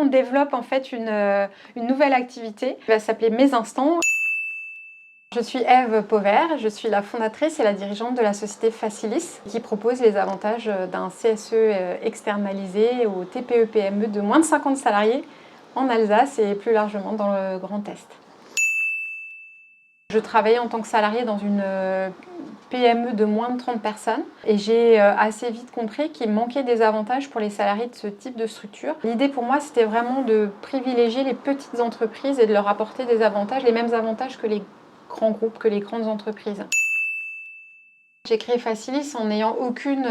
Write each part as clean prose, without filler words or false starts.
On développe en fait une nouvelle activité qui va s'appeler Mes Instants. Je suis Ève Pauvert, je suis la fondatrice et la dirigeante de la société Facilis qui propose les avantages d'un CSE externalisé aux TPE-PME de moins de 50 salariés en Alsace et plus largement dans le Grand Est. Je travaillais en tant que salariée dans une PME de moins de 30 personnes et j'ai assez vite compris qu'il manquait des avantages pour les salariés de ce type de structure. L'idée pour moi, c'était vraiment de privilégier les petites entreprises et de leur apporter des avantages, les mêmes avantages que les grands groupes, que les grandes entreprises. J'ai créé Facilis en n'ayant aucune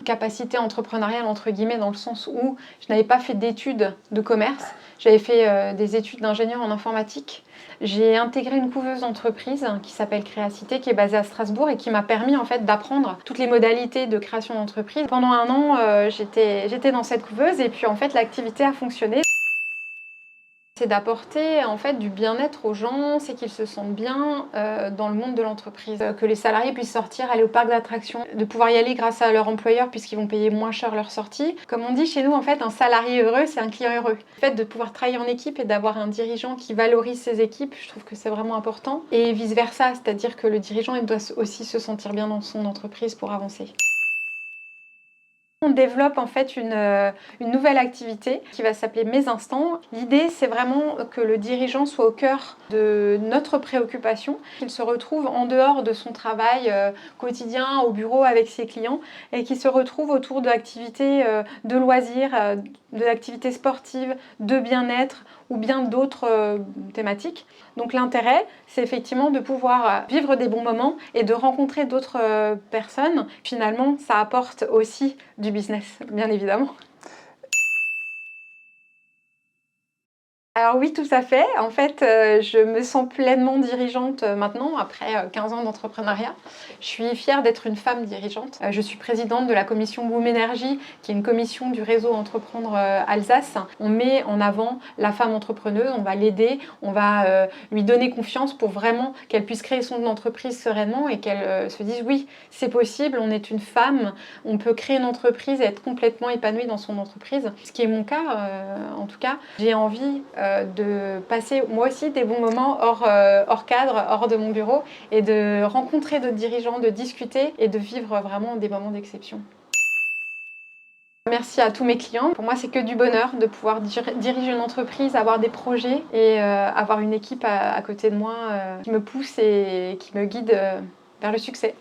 capacité entrepreneuriale entre guillemets, dans le sens où je n'avais pas fait d'études de commerce. J'avais fait des études d'ingénieur en informatique. J'ai intégré une couveuse d'entreprise qui s'appelle Créacité, qui est basée à Strasbourg et qui m'a permis en fait d'apprendre toutes les modalités de création d'entreprise. Pendant un an, j'étais dans cette couveuse et puis en fait l'activité a fonctionné. C'est d'apporter en fait du bien-être aux gens, c'est qu'ils se sentent bien dans le monde de l'entreprise, que les salariés puissent sortir, aller au parc d'attractions, de pouvoir y aller grâce à leur employeur puisqu'ils vont payer moins cher leur sortie. Comme on dit chez nous, en fait, un salarié heureux, c'est un client heureux. Le fait de pouvoir travailler en équipe et d'avoir un dirigeant qui valorise ses équipes, je trouve que c'est vraiment important. Et vice-versa, c'est-à-dire que le dirigeant, il doit aussi se sentir bien dans son entreprise pour avancer. On développe en fait une nouvelle activité qui va s'appeler Mes Instants. L'idée, c'est vraiment que le dirigeant soit au cœur de notre préoccupation, qu'il se retrouve en dehors de son travail quotidien au bureau avec ses clients et qu'il se retrouve autour d'activités de loisirs, d'activités sportives, de bien-être ou bien d'autres thématiques. Donc l'intérêt, c'est effectivement de pouvoir vivre des bons moments et de rencontrer d'autres personnes. Finalement, ça apporte aussi du business, bien évidemment. Alors oui, tout à fait. En fait, je me sens pleinement dirigeante maintenant, après 15 ans d'entrepreneuriat. Je suis fière d'être une femme dirigeante. Je suis présidente de la commission Boom Énergie, qui est une commission du réseau Entreprendre Alsace. On met en avant la femme entrepreneuse, on va l'aider, on va lui donner confiance pour vraiment qu'elle puisse créer son entreprise sereinement et qu'elle se dise oui, c'est possible, on est une femme, on peut créer une entreprise et être complètement épanouie dans son entreprise. Ce qui est mon cas, en tout cas. J'ai envie de passer moi aussi des bons moments hors cadre, hors de mon bureau et de rencontrer d'autres dirigeants, de discuter et de vivre vraiment des moments d'exception. Merci à tous mes clients. Pour moi, c'est que du bonheur de pouvoir diriger une entreprise, avoir des projets et avoir une équipe à côté de moi qui me pousse et qui me guide vers le succès.